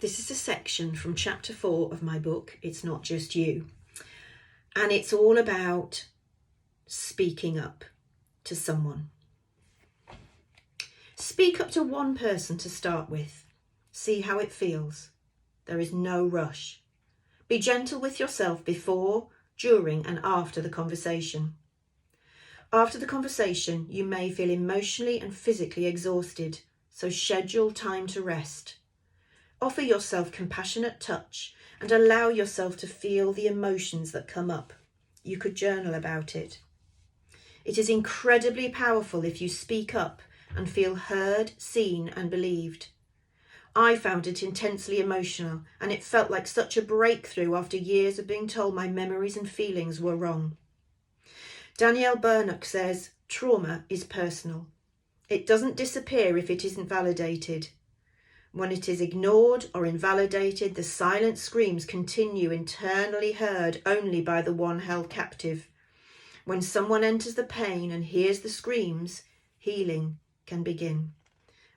This is a section from chapter 4 of my book, It's Not Just You. And it's all about speaking up to someone. Speak up to one person to start with. See how it feels. There is no rush. Be gentle with yourself before, during, and after the conversation. After the conversation, you may feel emotionally and physically exhausted, so schedule time to rest. Offer yourself compassionate touch and allow yourself to feel the emotions that come up. You could journal about it. It is incredibly powerful if you speak up and feel heard, seen, and believed. I found it intensely emotional, and it felt like such a breakthrough after years of being told my memories and feelings were wrong. Danielle Burnach says, trauma is personal. It doesn't disappear if it isn't validated. When it is ignored or invalidated, the silent screams continue internally heard only by the one held captive. When someone enters the pain and hears the screams, healing can begin.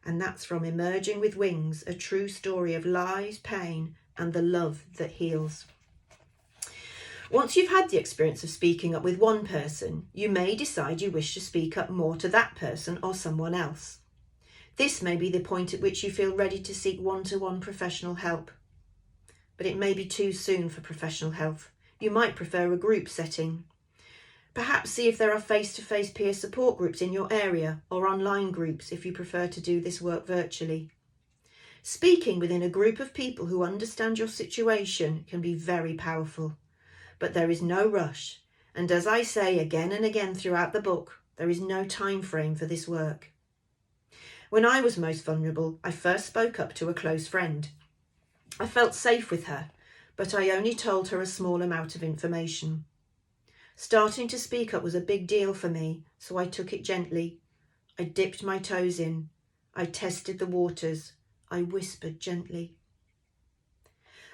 And that's from Emerging with Wings, a true story of lies, pain, and the love that heals. Once you've had the experience of speaking up with one person, you may decide you wish to speak up more to that person or someone else. This may be the point at which you feel ready to seek one-to-one professional help. But it may be too soon for professional help. You might prefer a group setting. Perhaps see if there are face-to-face peer support groups in your area or online groups if you prefer to do this work virtually. Speaking within a group of people who understand your situation can be very powerful. But there is no rush, and as I say again and again throughout the book, there is no time frame for this work. When I was most vulnerable, I first spoke up to a close friend. I felt safe with her, but I only told her a small amount of information. Starting to speak up was a big deal for me, so I took it gently. I dipped my toes in. I tested the waters. I whispered gently.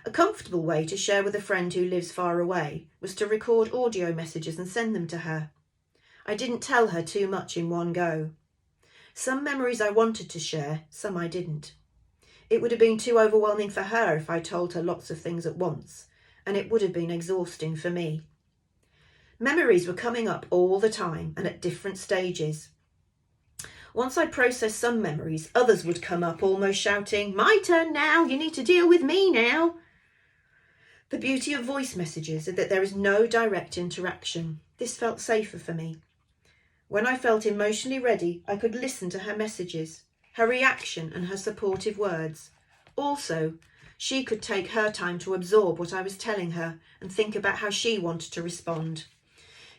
A comfortable way to share with a friend who lives far away was to record audio messages and send them to her. I didn't tell her too much in one go. Some memories I wanted to share, some I didn't. It would have been too overwhelming for her if I told her lots of things at once, and it would have been exhausting for me. Memories were coming up all the time and at different stages. Once I processed some memories, others would come up almost shouting, "My turn now, you need to deal with me now." The beauty of voice messages is that there is no direct interaction. This felt safer for me. When I felt emotionally ready, I could listen to her messages, her reaction and her supportive words. Also, she could take her time to absorb what I was telling her and think about how she wanted to respond.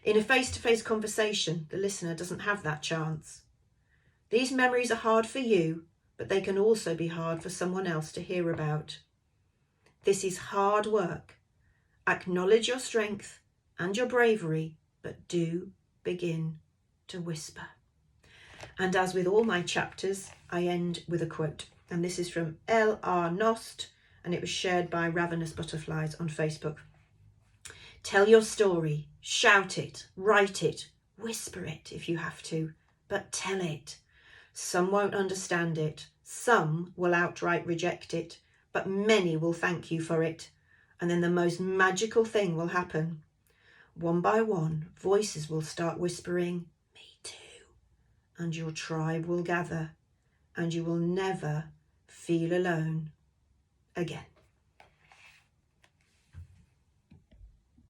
In a face-to-face conversation, the listener doesn't have that chance. These memories are hard for you, but they can also be hard for someone else to hear about. This is hard work. Acknowledge your strength and your bravery, but do begin to whisper. And as with all my chapters, I end with a quote. And this is from L.R. Nost, and it was shared by Ravenous Butterflies on Facebook. Tell your story, shout it, write it, whisper it if you have to, but tell it. Some won't understand it, some will outright reject it, but many will thank you for it. And then the most magical thing will happen. One by one, voices will start whispering, "Me too," and your tribe will gather, and you will never feel alone again.